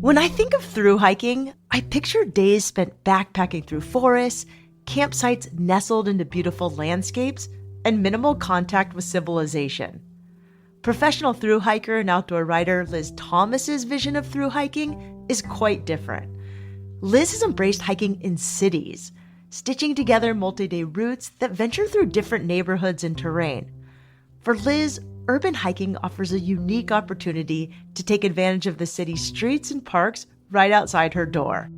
When I think of thru hiking, I picture days spent backpacking through forests, campsites nestled into beautiful landscapes, and minimal contact with civilization. Professional thru hiker and outdoor writer Liz Thomas's vision of thru hiking is quite different. Liz has embraced hiking in cities, stitching together multi-day routes that venture through different neighborhoods and terrain. For Liz, urban hiking offers a unique opportunity to take advantage of the city's streets and parks right outside her door.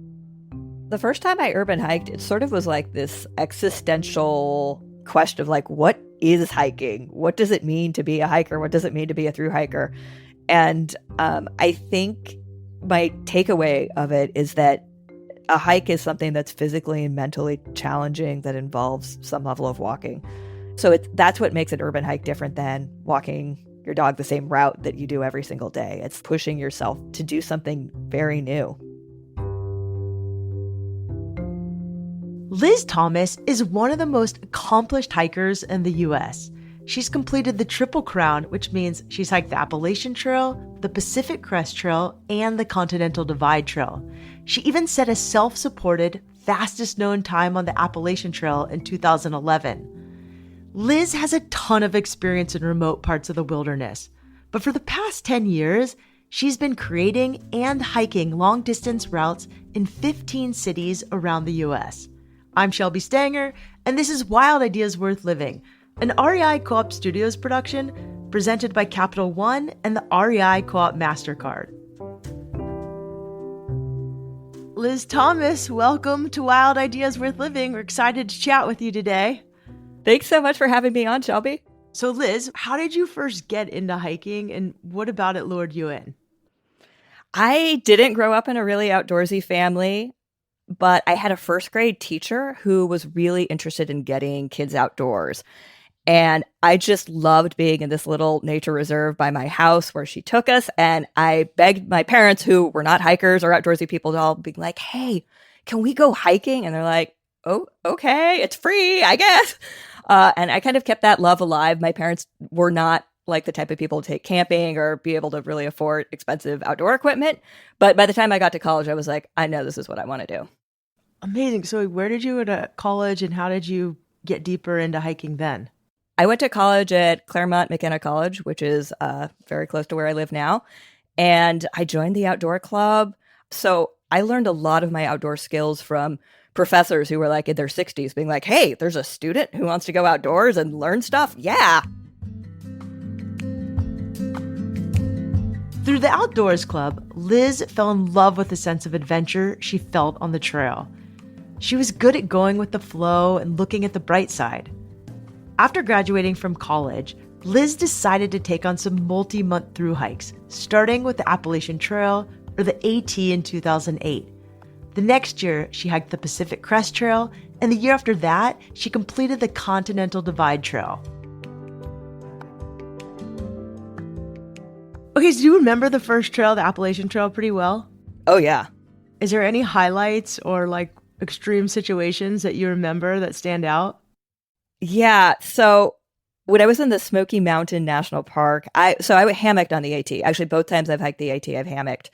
The first time I urban hiked, it sort of was like this existential question of like, what is hiking? What does it mean to be a hiker? What does it mean to be a thru hiker? And I think my takeaway of it is that a hike is something that's physically and mentally challenging that involves some level of walking. So that's what makes an urban hike different than walking your dog the same route that you do every single day. It's pushing yourself to do something very new. Liz Thomas is one of the most accomplished hikers in the U.S. She's completed the Triple Crown, which means she's hiked the Appalachian Trail, the Pacific Crest Trail, and the Continental Divide Trail. She even set a self-supported, fastest known time on the Appalachian Trail in 2011. Liz has a ton of experience in remote parts of the wilderness, but for the past 10 years, she's been creating and hiking long-distance routes in 15 cities around the U.S. I'm Shelby Stanger, and this is Wild Ideas Worth Living, an REI Co-op Studios production presented by Capital One and the REI Co-op MasterCard. Liz Thomas, welcome to Wild Ideas Worth Living. We're excited to chat with you today. Thanks so much for having me on, Shelby. So Liz, how did you first get into hiking and what about it lured you in? I didn't grow up in a really outdoorsy family, but I had a first grade teacher who was really interested in getting kids outdoors. And I just loved being in this little nature reserve by my house where she took us. And I begged my parents, who were not hikers or outdoorsy people at all, being like, hey, can we go hiking? And they're like, oh, okay, it's free, I guess. And I kind of kept that love alive. My parents were not like the type of people to take camping or be able to really afford expensive outdoor equipment. But by the time I got to college, I was like, I know this is what I want to do. Amazing. So where did you go to college and how did you get deeper into hiking then? I went to college at Claremont McKenna College, which is very close to where I live now. And I joined the outdoor club. So I learned a lot of my outdoor skills from professors who were like in their 60s being like, hey, there's a student who wants to go outdoors and learn stuff. Yeah. Through the Outdoors Club, Liz fell in love with the sense of adventure she felt on the trail. She was good at going with the flow and looking at the bright side. After graduating from college, Liz decided to take on some multi-month thru hikes, starting with the Appalachian Trail or the AT in 2008. The next year, she hiked the Pacific Crest Trail, and the year after that, she completed the Continental Divide Trail. Okay, so do you remember the first trail, the Appalachian Trail, pretty well? Oh, yeah. Is there any highlights or like extreme situations that you remember that stand out? Yeah. So when I was in the Smoky Mountain National Park, I hammocked on the AT. Actually, both times I've hiked the AT, I've hammocked.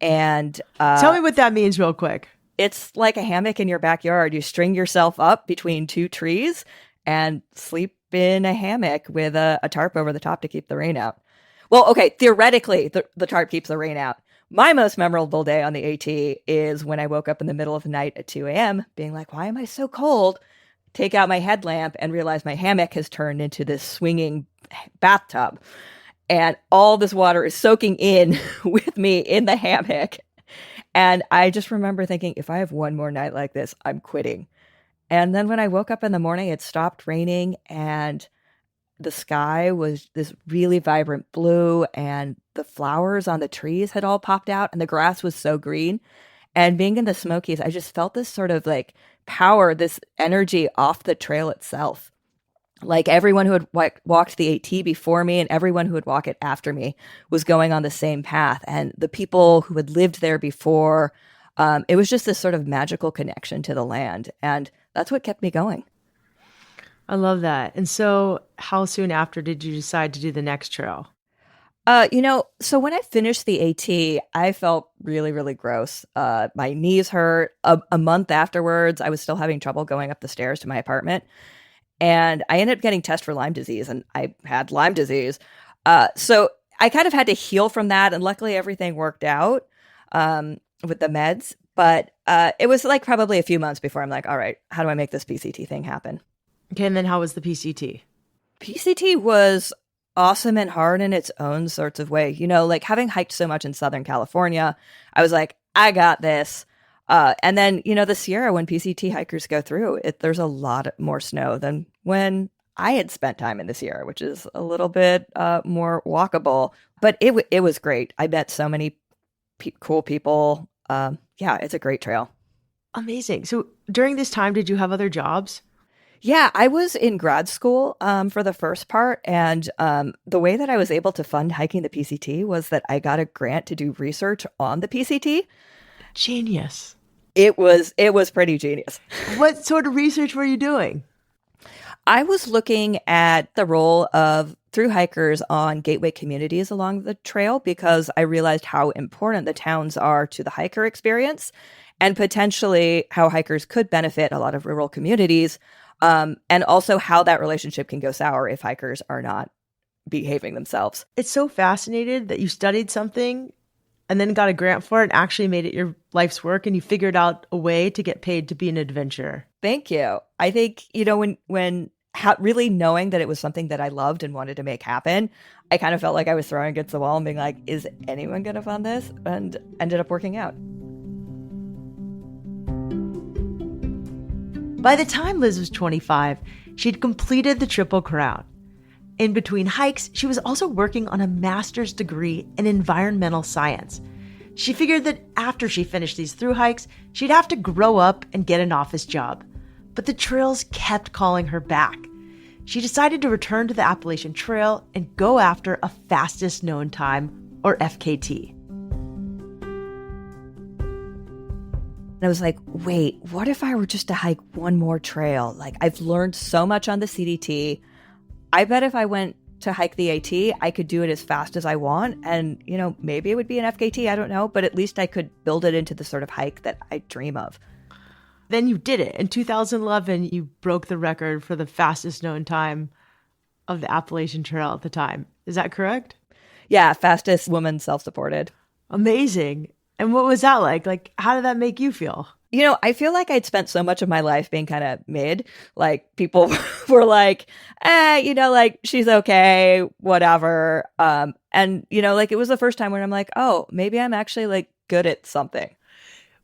And tell me what that means real quick. It's like a hammock in your backyard. You string yourself up between two trees and sleep in a hammock with a tarp over the top to keep the rain out. Well, okay, theoretically, the tarp keeps the rain out. My most memorable day on the AT is when I woke up in the middle of the night at 2 a.m. being like, why am I so cold? Take out my headlamp and realize my hammock has turned into this swinging bathtub. And all this water is soaking in with me in the hammock. And I just remember thinking, if I have one more night like this, I'm quitting. And then when I woke up in the morning, it stopped raining and the sky was this really vibrant blue and the flowers on the trees had all popped out and the grass was so green. And being in the Smokies, I just felt this sort of like power, this energy off the trail itself. Like everyone who had walked the AT before me and everyone who would walk it after me was going on the same path. And the people who had lived there before, it was just this sort of magical connection to the land. And that's what kept me going. I love that. And so how soon after did you decide to do the next trail? So when I finished the AT, I felt really, really gross. My knees hurt. A month afterwards, I was still having trouble going up the stairs to my apartment. And I ended up getting tested for Lyme disease, and I had Lyme disease. So I kind of had to heal from that, and luckily everything worked out with the meds. But it was like probably a few months before I'm like, all right, how do I make this PCT thing happen? Okay, and then how was the PCT? PCT was awesome and hard in its own sorts of way. Like having hiked so much in Southern California, I was like, I got this. And then, the Sierra, when PCT hikers go through it, there's a lot more snow than when I had spent time in the Sierra, which is a little bit more walkable. But it was great. I met so many cool people. Yeah, it's a great trail. Amazing. So during this time, did you have other jobs? Yeah, I was in grad school for the first part, and the way that I was able to fund hiking the PCT was that I got a grant to do research on the PCT. Genius. It was pretty genius. What sort of research were you doing? I was looking at the role of through hikers on gateway communities along the trail because I realized how important the towns are to the hiker experience and potentially how hikers could benefit a lot of rural communities. And also how that relationship can go sour if hikers are not behaving themselves. It's so fascinating that you studied something and then got a grant for it and actually made it your life's work and you figured out a way to get paid to be an adventurer. Thank you. I think, when really knowing that it was something that I loved and wanted to make happen, I kind of felt like I was throwing against the wall and being like, is anyone going to fund this? And ended up working out. By the time Liz was 25, she'd completed the Triple Crown. In between hikes, she was also working on a master's degree in environmental science. She figured that after she finished these through hikes, she'd have to grow up and get an office job. But the trails kept calling her back. She decided to return to the Appalachian Trail and go after a fastest known time, or FKT. And I was like, wait, what if I were just to hike one more trail? Like, I've learned so much on the CDT. I bet if I went to hike the AT, I could do it as fast as I want. And, maybe it would be an FKT, I don't know, but at least I could build it into the sort of hike that I dream of. Then you did it. In 2011, you broke the record for the fastest known time of the Appalachian Trail at the time. Is that correct? Yeah, fastest woman self-supported. Amazing. And what was that like? Like, how did that make you feel? I feel like I'd spent so much of my life being kind of mid. Like, people were like, like, she's okay, whatever. And, like, it was the first time when I'm like, oh, maybe I'm actually, like, good at something.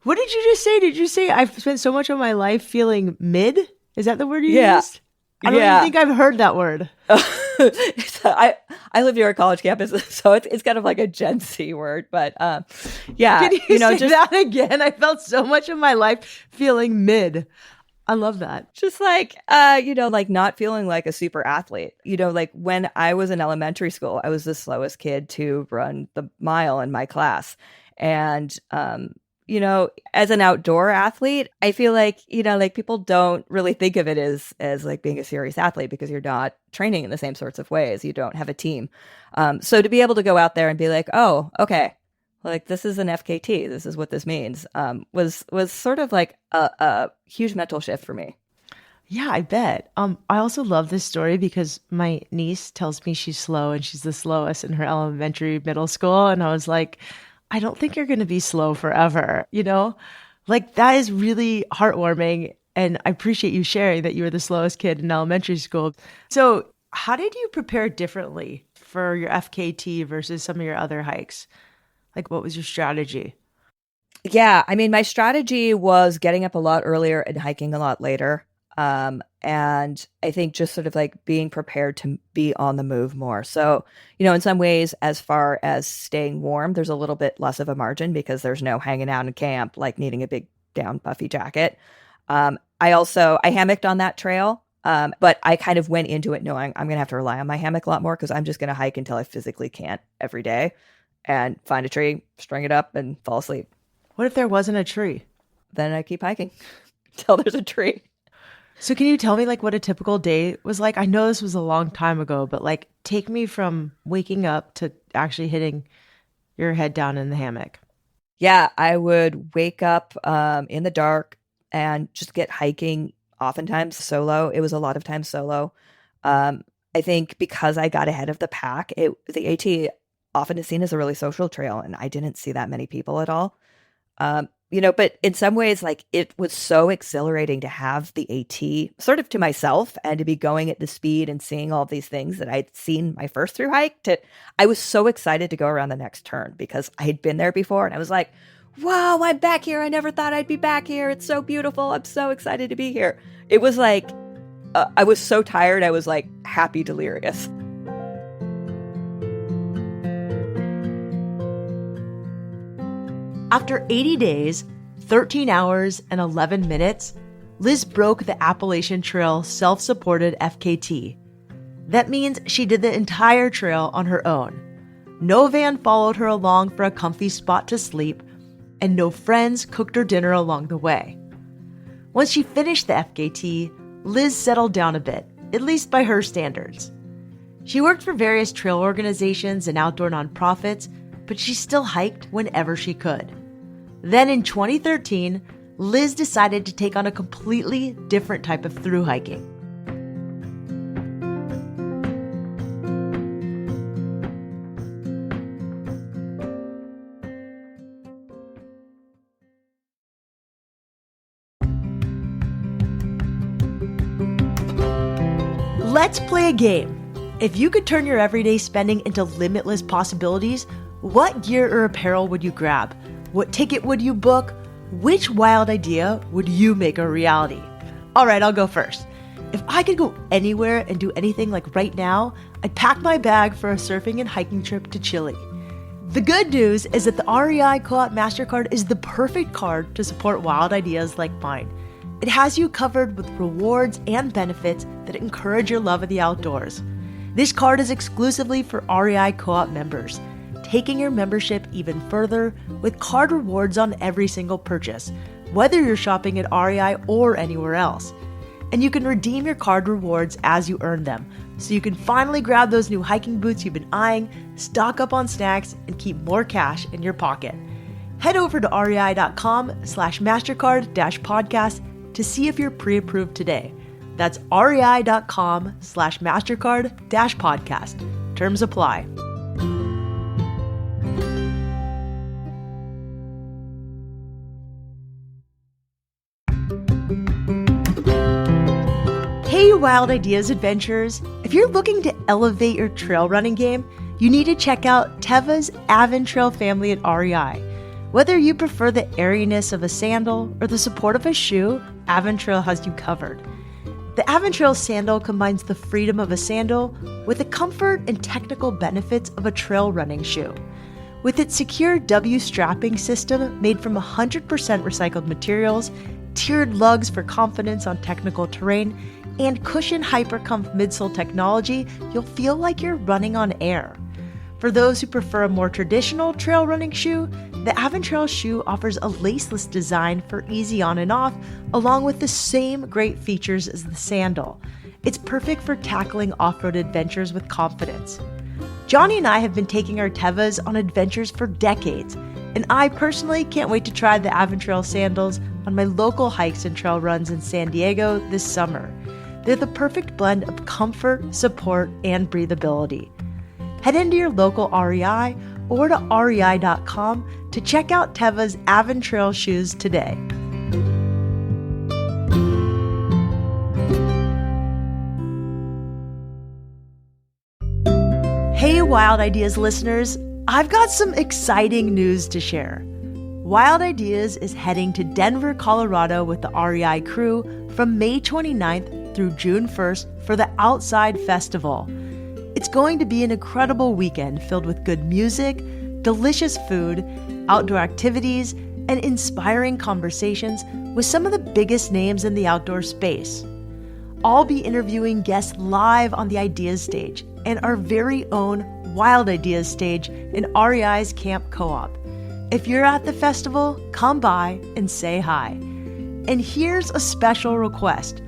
What did you just say? Did you say I've spent so much of my life feeling mid? Is that the word you used? I don't even think I've heard that word. I live near a college campus, so it's kind of like a Gen Z word, but yeah. Can you say that again? I felt so much of my life feeling mid. I love that. Just like, like not feeling like a super athlete. Like when I was in elementary school, I was the slowest kid to run the mile in my class. And as an outdoor athlete, I feel like, like people don't really think of it as like being a serious athlete because you're not training in the same sorts of ways. You don't have a team. So to be able to go out there and be like, oh, okay, like this is an FKT, this is what this means, was sort of like a huge mental shift for me. Yeah, I bet. I also love this story because my niece tells me she's slow and she's the slowest in her elementary, middle school. And I was like, I don't think you're going to be slow forever, Like, that is really heartwarming. And I appreciate you sharing that you were the slowest kid in elementary school. So how did you prepare differently for your FKT versus some of your other hikes? Like, what was your strategy? Yeah, I mean, my strategy was getting up a lot earlier and hiking a lot later. And I think just sort of like being prepared to be on the move more. So, in some ways, as far as staying warm, there's a little bit less of a margin because there's no hanging out in camp, like needing a big down puffy jacket. I hammocked on that trail. But I kind of went into it knowing I'm going to have to rely on my hammock a lot more because I'm just going to hike until I physically can't every day and find a tree, string it up and fall asleep. What if there wasn't a tree? Then I keep hiking until there's a tree. So can you tell me like what a typical day was like? I know this was a long time ago, but like take me from waking up to actually hitting your head down in the hammock. Yeah, I would wake up in the dark and just get hiking, oftentimes solo. It was a lot of times solo. I think because I got ahead of the pack, the AT often is seen as a really social trail, and I didn't see that many people at all. But in some ways, like it was so exhilarating to have the AT sort of to myself and to be going at the speed and seeing all these things that I'd seen my first through hike. I was so excited to go around the next turn because I had been there before, and I was like, wow, I'm back here. I never thought I'd be back here. It's so beautiful. I'm so excited to be here. It was like, I was so tired. I was like happy delirious. After 80 days, 13 hours, and 11 minutes, Liz broke the Appalachian Trail self-supported FKT. That means she did the entire trail on her own. No van followed her along for a comfy spot to sleep, and no friends cooked her dinner along the way. Once she finished the FKT, Liz settled down a bit, at least by her standards. She worked for various trail organizations and outdoor nonprofits, but she still hiked whenever she could. Then in 2013, Liz decided to take on a completely different type of thru hiking. Let's play a game. If you could turn your everyday spending into limitless possibilities, what gear or apparel would you grab? What ticket would you book? Which wild idea would you make a reality? All right, I'll go first. If I could go anywhere and do anything like right now, I'd pack my bag for a surfing and hiking trip to Chile. The good news is that the REI Co-op MasterCard is the perfect card to support wild ideas like mine. It has you covered with rewards and benefits that encourage your love of the outdoors. This card is exclusively for REI Co-op members, taking your membership even further with card rewards on every single purchase, whether you're shopping at REI or anywhere else. And you can redeem your card rewards as you earn them, so you can finally grab those new hiking boots you've been eyeing, stock up on snacks, and keep more cash in your pocket. Head over to rei.com/mastercard-podcast to see if you're pre-approved today. That's rei.com/mastercard-podcast. Terms apply. Hey, Wild Ideas adventurers! If you're looking to elevate your trail running game, you need to check out Teva's Avon Trail family at REI. Whether you prefer the airiness of a sandal or the support of a shoe, Avon Trail has you covered. The Avon Trail sandal combines the freedom of a sandal with the comfort and technical benefits of a trail running shoe. With its secure W strapping system made from 100% recycled materials, tiered lugs for confidence on technical terrain, and cushion hypercomf midsole technology, you'll feel like you're running on air. For those who prefer a more traditional trail running shoe, the Avon Trail shoe offers a laceless design for easy on and off, along with the same great features as the sandal. It's perfect for tackling off-road adventures with confidence. Johnny and I have been taking our Tevas on adventures for decades, and I personally can't wait to try the Avon Trail sandals on my local hikes and trail runs in San Diego this summer. They're the perfect blend of comfort, support, and breathability. Head into your local REI or to rei.com to check out Teva's Avon Trail shoes today. Hey, Wild Ideas listeners, I've got some exciting news to share. Wild Ideas is heading to Denver, Colorado with the REI crew from May 29th through June 1st for the Outside Festival. It's going to be an incredible weekend filled with good music, delicious food, outdoor activities, and inspiring conversations with some of the biggest names in the outdoor space. I'll be interviewing guests live on the Ideas stage and our very own Wild Ideas stage in REI's Camp Co-op. If you're at the festival, come by and say hi. And here's a special request.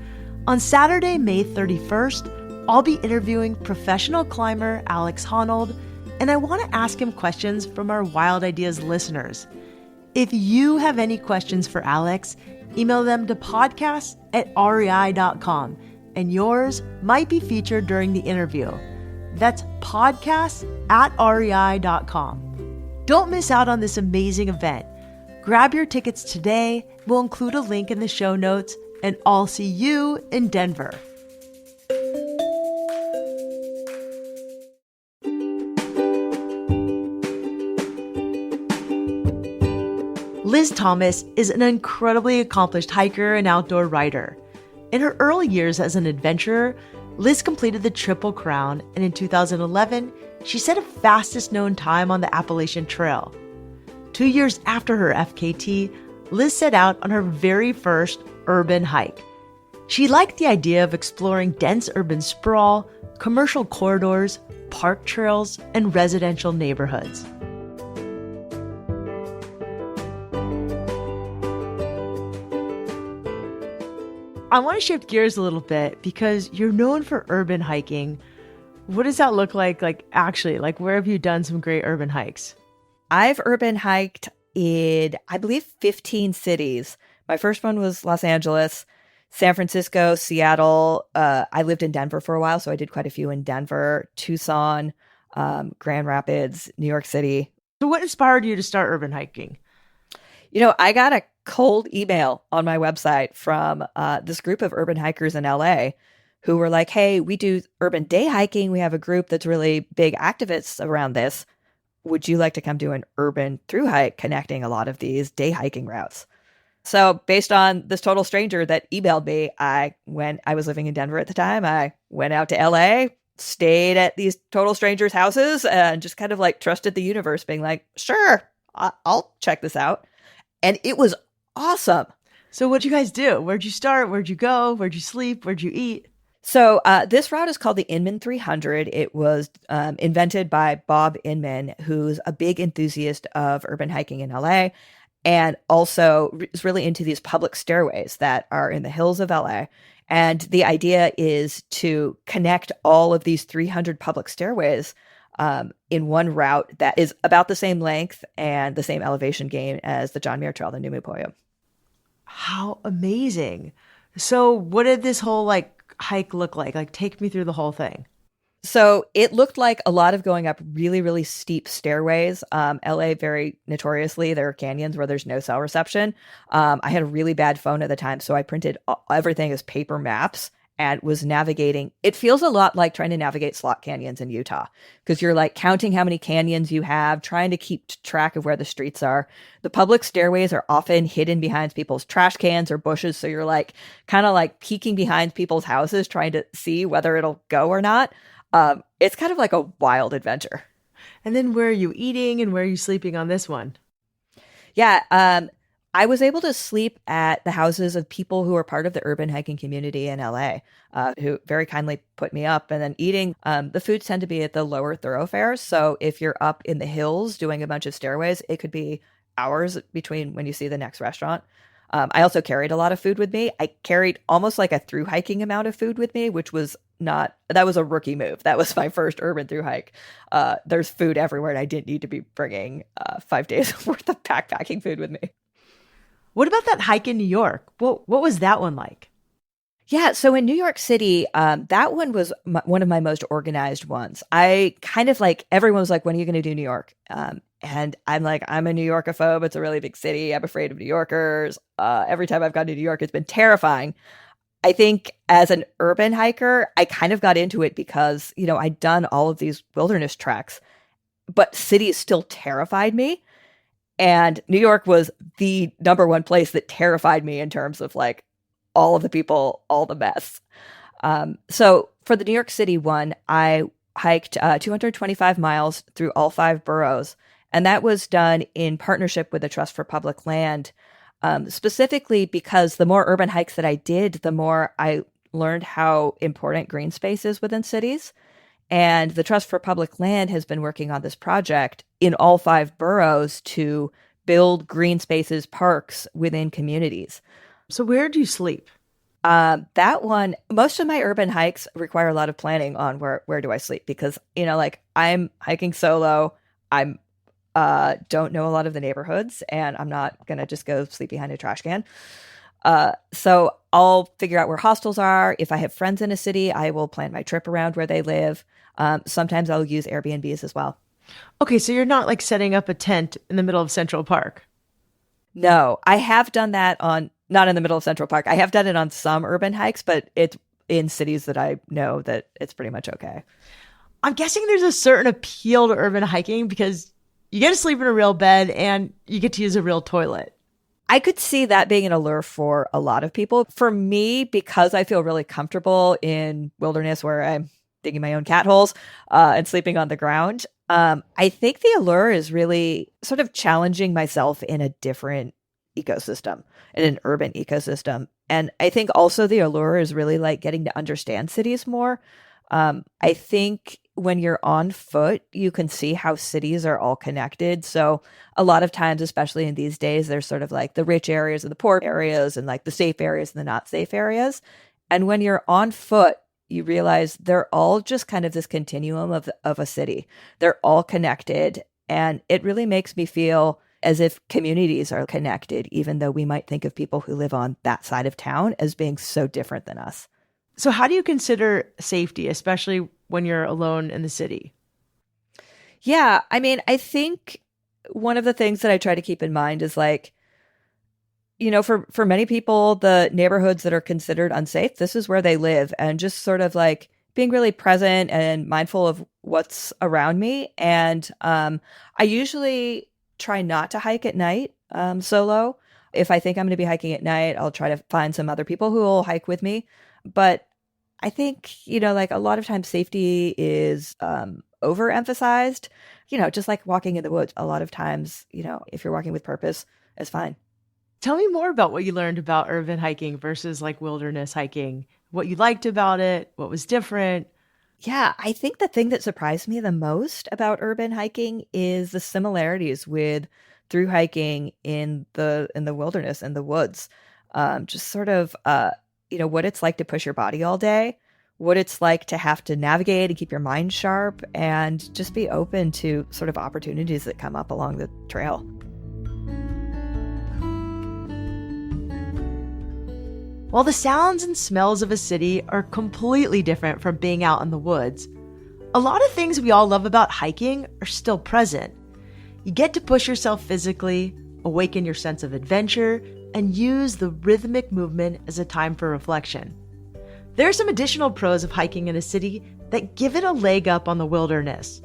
On Saturday, May 31st, I'll be interviewing professional climber Alex Honnold, and I want to ask him questions from our Wild Ideas listeners. If you have any questions for Alex, email them to podcasts@rei.com, and yours might be featured during the interview. That's podcasts@rei.com. Don't miss out on this amazing event. Grab your tickets today. We'll include a link in the show notes, and I'll see you in Denver. Liz Thomas is an incredibly accomplished hiker and outdoor writer. In her early years as an adventurer, Liz completed the Triple Crown, and in 2011, she set a fastest known time on the Appalachian Trail. 2 years after her FKT, Liz set out on her very first urban hike. She liked the idea of exploring dense urban sprawl, commercial corridors, park trails, and residential neighborhoods. I want to shift gears a little bit because you're known for urban hiking. What does that look like actually? Like, where have you done some great urban hikes? I've urban hiked in, I believe, 15 cities. My first one was Los Angeles, San Francisco, Seattle. I lived in Denver for a while, so I did quite a few in Denver, Tucson, Grand Rapids, New York City. So what inspired you to start urban hiking? I got a cold email on my website from this group of urban hikers in LA who were like, hey, we do urban day hiking. We have a group that's really big activists around this. Would you like to come do an urban thru hike connecting a lot of these day hiking routes? So based on this total stranger that emailed me, I was living in Denver at the time. I went out to LA, stayed at these total strangers' houses, and just kind of like trusted the universe, being like, sure, I'll check this out. And it was awesome. So what'd you guys do? Where'd you start? Where'd you go? Where'd you sleep? Where'd you eat? So this route is called the Inman 300. It was invented by Bob Inman, who's a big enthusiast of urban hiking in LA, and also is really into these public stairways that are in the hills of LA. And the idea is to connect all of these 300 public stairways in one route that is about the same length and the same elevation gain as the John Muir Trail, the Numupoyo. How amazing. So what did this whole hike look like? Take me through the whole thing. So it looked like a lot of going up really, really steep stairways. LA, very notoriously, there are canyons where there's no cell reception. I had a really bad phone at the time, so I printed everything as paper maps and was navigating. It feels a lot like trying to navigate slot canyons in Utah, because you're like counting how many canyons you have, trying to keep track of where the streets are. The public stairways are often hidden behind people's trash cans or bushes. So you're like kind of like peeking behind people's houses, trying to see whether it'll go or not. It's kind of like a wild adventure. And then where are you eating and where are you sleeping on this one? Yeah. I was able to sleep at the houses of people who are part of the urban hiking community in LA, who very kindly put me up. And then eating, the foods tend to be at the lower thoroughfares. So if you're up in the hills doing a bunch of stairways, it could be hours between when you see the next restaurant. I also carried a lot of food with me. I carried almost like a thru hiking amount of food with me, which was that was a rookie move. That was my first urban thru hike. There's food everywhere, and I didn't need to be bringing 5 days worth of backpacking food with me. What about that hike in New York? What was that one like? Yeah, so in New York City, that one was one of my most organized ones. I kind of everyone was like, when are you going to do New York? And I'm like, I'm a New Yorkophobe. It's a really big city. I'm afraid of New Yorkers. Every time I've gone to New York, it's been terrifying. I think as an urban hiker, I kind of got into it because, I'd done all of these wilderness treks, but cities still terrified me. And New York was the number one place that terrified me in terms of all of the people, all the mess. So for the New York City one, I hiked 225 miles through all 5 boroughs. And that was done in partnership with the Trust for Public Land, specifically because the more urban hikes that I did, the more I learned how important green space is within cities. And the Trust for Public Land has been working on this project in all 5 boroughs to build green spaces, parks within communities. So where do you sleep? That one, most of my urban hikes require a lot of planning on where do I sleep because, like I'm hiking solo. I'm don't know a lot of the neighborhoods and I'm not going to just go sleep behind a trash can. So I'll figure out where hostels are. If I have friends in a city, I will plan my trip around where they live. Sometimes I'll use Airbnbs as well. Okay, so you're not like setting up a tent in the middle of Central Park. No, I have done that on not in the middle of Central Park. I have done it on some urban hikes, but it's in cities that I know that it's pretty much okay. I'm guessing there's a certain appeal to urban hiking because you get to sleep in a real bed and you get to use a real toilet. I could see that being an allure for a lot of people. For me, because I feel really comfortable in wilderness where I'm digging my own cat holes and sleeping on the ground, I think the allure is really sort of challenging myself in a different ecosystem, in an urban ecosystem. And I think also the allure is really like getting to understand cities more. I think when you're on foot, you can see how cities are all connected. So a lot of times, especially in these days, there's sort of like the rich areas and the poor areas and like the safe areas and the not safe areas. And when you're on foot, you realize they're all just kind of this continuum of a city. They're all connected. And it really makes me feel as if communities are connected, even though we might think of people who live on that side of town as being so different than us. So, how do you consider safety, especially when you're alone in the city? Yeah, I mean, I think one of the things that I try to keep in mind is like, for many people, the neighborhoods that are considered unsafe, this is where they live, and just sort of like being really present and mindful of what's around me. And I usually try not to hike at night solo. If I think I'm going to be hiking at night, I'll try to find some other people who will hike with me. But I think, like a lot of times safety is overemphasized, just like walking in the woods. A lot of times, if you're walking with purpose, it's fine. Tell me more about what you learned about urban hiking versus like wilderness hiking, what you liked about it, what was different. Yeah, I think the thing that surprised me the most about urban hiking is the similarities with through hiking in the wilderness in the woods. Just sort of what it's like to push your body all day, what it's like to have to navigate and keep your mind sharp and just be open to sort of opportunities that come up along the trail. While the sounds and smells of a city are completely different from being out in the woods, a lot of things we all love about hiking are still present. You get to push yourself physically, awaken your sense of adventure, and use the rhythmic movement as a time for reflection. There are some additional pros of hiking in a city that give it a leg up on the wilderness.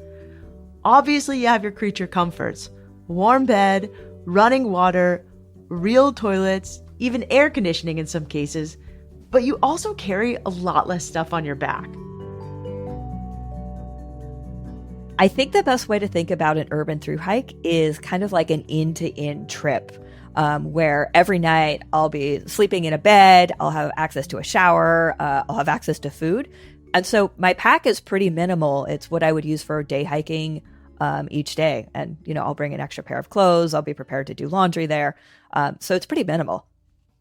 Obviously, you have your creature comforts, warm bed, running water, real toilets, even air conditioning in some cases, but you also carry a lot less stuff on your back. I think the best way to think about an urban through hike is kind of like an in-to-in trip, where every night I'll be sleeping in a bed, I'll have access to a shower, I'll have access to food. And so my pack is pretty minimal. It's what I would use for day hiking each day. And, I'll bring an extra pair of clothes. I'll be prepared to do laundry there. So it's pretty minimal.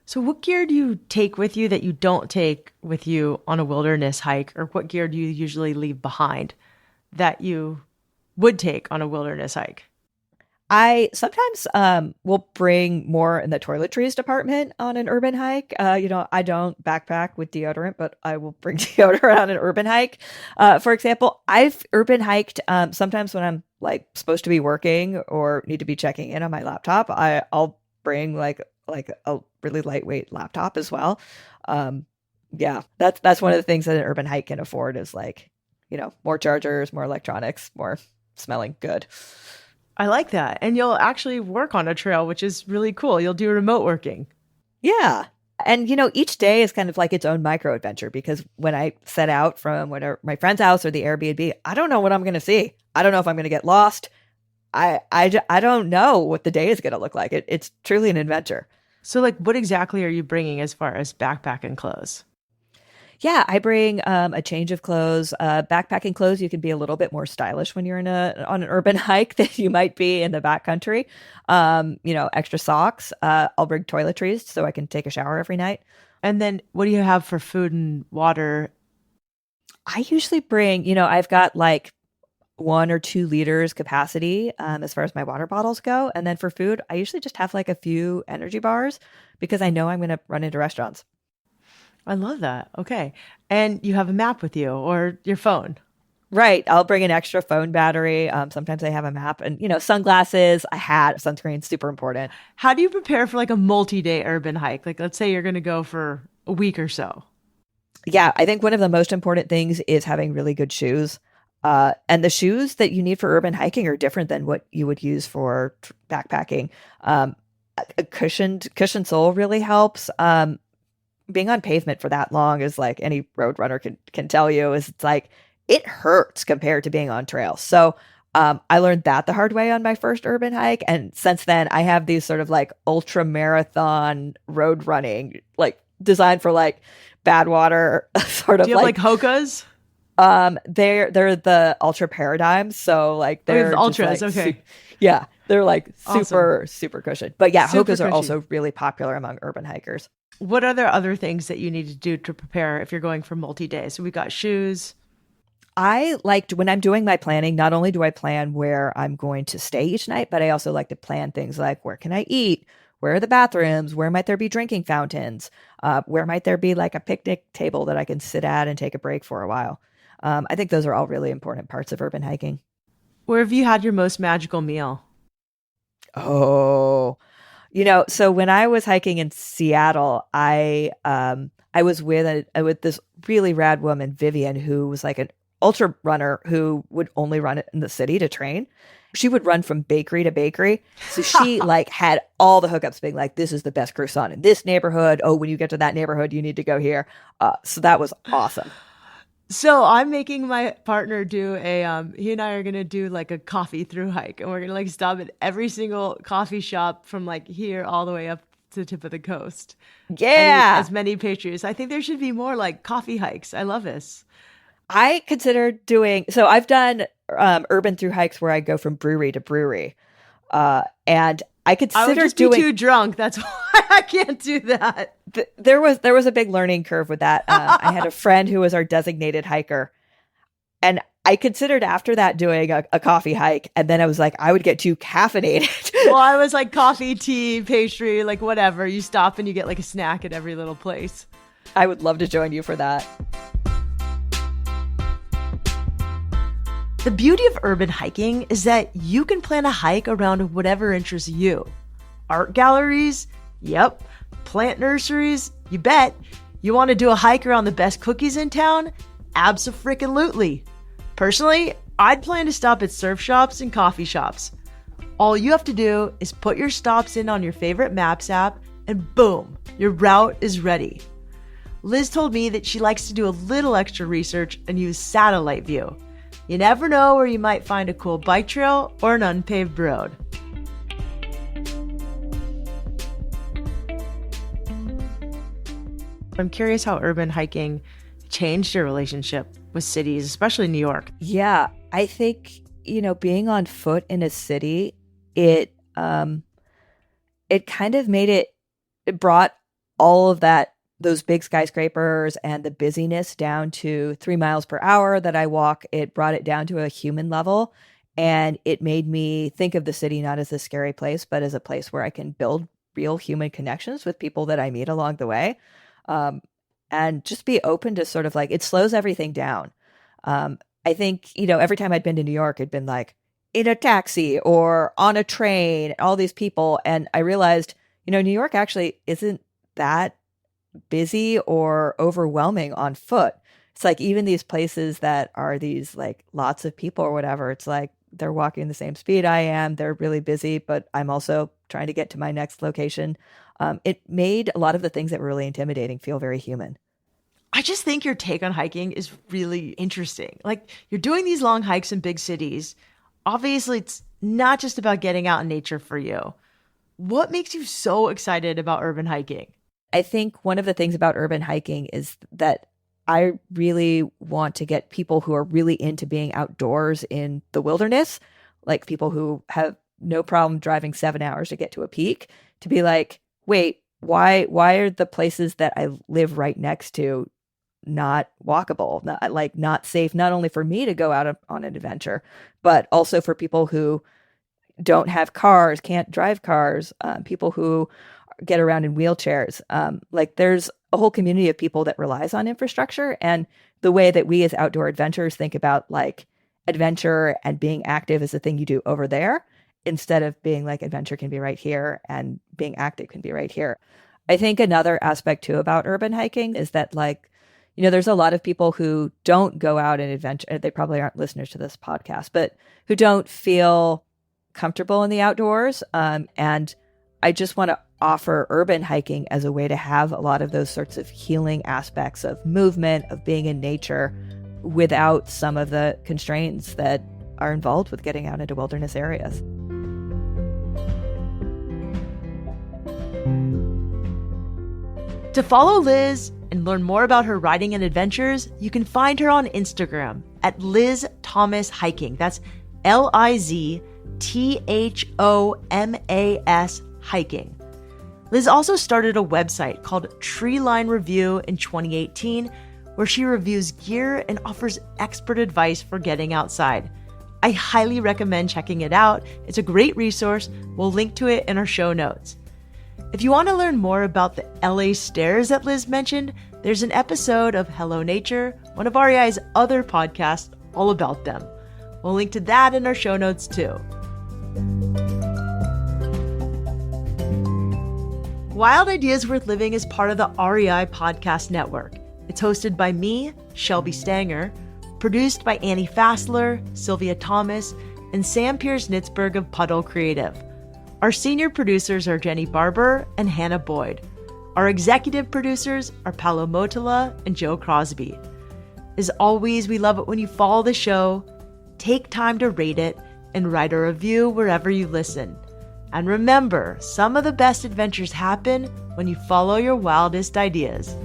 So what gear do you take with you that you don't take with you on a wilderness hike? Or what gear do you usually leave behind that you would take on a wilderness hike? I sometimes will bring more in the toiletries department on an urban hike. I don't backpack with deodorant, but I will bring deodorant on an urban hike. For example, I've urban hiked sometimes when I'm like supposed to be working or need to be checking in on my laptop. I'll bring like a really lightweight laptop as well. Yeah, that's one of the things that an urban hike can afford is like, more chargers, more electronics, more smelling good. I like that. And you'll actually work on a trail, which is really cool. You'll do remote working. Yeah. And, each day is kind of like its own micro adventure because when I set out from whatever my friend's house or the Airbnb, I don't know what I'm going to see. I don't know if I'm going to get lost. I don't know what the day is going to look like. It's truly an adventure. So like what exactly are you bringing as far as backpack and clothes? Yeah, I bring a change of clothes. Backpacking clothes, you can be a little bit more stylish when you're on an urban hike than you might be in the backcountry. Extra socks. I'll bring toiletries so I can take a shower every night. And then what do you have for food and water? I usually bring, I've got like 1 or 2 liters capacity as far as my water bottles go. And then for food, I usually just have like a few energy bars because I know I'm going to run into restaurants. I love that. Okay. And you have a map with you or your phone. Right. I'll bring an extra phone battery. Sometimes I have a map and, sunglasses, a hat, sunscreen, super important. How do you prepare for like a multi-day urban hike? Like let's say you're going to go for a week or so. Yeah. I think one of the most important things is having really good shoes. And the shoes that you need for urban hiking are different than what you would use for backpacking. A cushioned sole really helps. Being on pavement for that long is like any road runner can tell you is it's like it hurts compared to being on trail. So I learned that the hard way on my first urban hike. And since then I have these sort of like ultra marathon road running, like designed for like bad water sort of Do you have like Hokas? They're the ultra paradigms. So like Oh, the they're just ultras. like, Okay. yeah, they're like super, Awesome. super cushioned. But yeah, Super Hokas are cushy. also really popular among urban hikers. What are there other things that you need to do to prepare if you're going for multi-day? So we got shoes. I liked when I'm doing my planning, not only do I plan where I'm going to stay each night, but I also like to plan things like where can I eat? Where are the bathrooms? Where might there be drinking fountains? Where might there be like a picnic table that I can sit at and take a break for a while? I think those are all really important parts of urban hiking. Where have you had your most magical meal? Oh, so when I was hiking in Seattle, I was with this really rad woman, Vivian, who was like an ultra runner who would only run it in the city to train. She would run from bakery to bakery. So she like had all the hookups being like, this is the best croissant in this neighborhood. Oh, when you get to that neighborhood, you need to go here. So that was awesome. So I'm making my partner do he and I are gonna do like a coffee through hike and we're gonna like stop at every single coffee shop from like here all the way up to the tip of the coast and eat Yeah. as many pastries. I think there should be more like coffee hikes. I love this. I considered so I've done urban through hikes where I go from brewery to brewery. And I I would considered just be doing too drunk. That's why I can't do that. there was a big learning curve with that. I had a friend who was our designated hiker, and I considered after that doing a coffee hike, and then I was like, I would get too caffeinated. Well, I was like coffee, tea, pastry, like whatever. You stop and you get like a snack at every little place. I would love to join you for that. The beauty of urban hiking is that you can plan a hike around whatever interests you. Art galleries? Yep. Plant nurseries? You bet. You want to do a hike around the best cookies in town? Abso-freaking-lutely. Personally, I'd plan to stop at surf shops and coffee shops. All you have to do is put your stops in on your favorite maps app and boom, your route is ready. Liz told me that she likes to do a little extra research and use satellite view. You never know where you might find a cool bike trail or an unpaved road. I'm curious how urban hiking changed your relationship with cities, especially New York. Yeah, I think being on foot in a city, it kind of it brought all of those big skyscrapers and the busyness down to 3 miles per hour that I walk. It brought it down to a human level, and it made me think of the city not as a scary place, but as a place where I can build real human connections with people that I meet along the way. And just be open to sort of like, it slows everything down. I think, every time I'd been to New York, it'd been like in a taxi or on a train, all these people. And I realized, New York actually isn't that busy or overwhelming on foot. It's like even these places that are these like lots of people or whatever, it's like they're walking the same speed I am. They're really busy, but I'm also trying to get to my next location. It made a lot of the things that were really intimidating feel very human. I just think your take on hiking is really interesting. Like, you're doing these long hikes in big cities. Obviously, it's not just about getting out in nature for you. What makes you so excited about urban hiking? I think one of the things about urban hiking is that I really want to get people who are really into being outdoors in the wilderness, like people who have no problem driving 7 hours to get to a peak, to be like, wait, why are the places that I live right next to not walkable, not safe, not only for me to go out on an adventure, but also for people who don't have cars, can't drive cars, people who get around in wheelchairs. There's a whole community of people that relies on infrastructure, and the way that we as outdoor adventurers think about like adventure and being active is a thing you do over there, instead of being like adventure can be right here and being active can be right here. I think another aspect too about urban hiking is that there's a lot of people who don't go out and adventure. They probably aren't listeners to this podcast, but who don't feel comfortable in the outdoors. And I just want to offer urban hiking as a way to have a lot of those sorts of healing aspects of movement, of being in nature, without some of the constraints that are involved with getting out into wilderness areas. To follow Liz and learn more about her riding and adventures, you can find her on Instagram at Liz Thomas Hiking. That's LizThomas Hiking. Liz also started a website called Treeline Review in 2018, where she reviews gear and offers expert advice for getting outside. I highly recommend checking it out. It's a great resource. We'll link to it in our show notes. If you want to learn more about the LA stairs that Liz mentioned, there's an episode of Hello Nature, one of REI's other podcasts, all about them. We'll link to that in our show notes too. Wild Ideas Worth Living is part of the REI Podcast Network. It's hosted by me, Shelby Stanger, produced by Annie Fassler, Sylvia Thomas, and Sam Piers-Nitzberg of Puddle Creative. Our senior producers are Jenny Barber and Hannah Boyd. Our executive producers are Paolo Motola and Joe Crosby. As always, we love it when you follow the show, take time to rate it, and write a review wherever you listen. And remember, some of the best adventures happen when you follow your wildest ideas.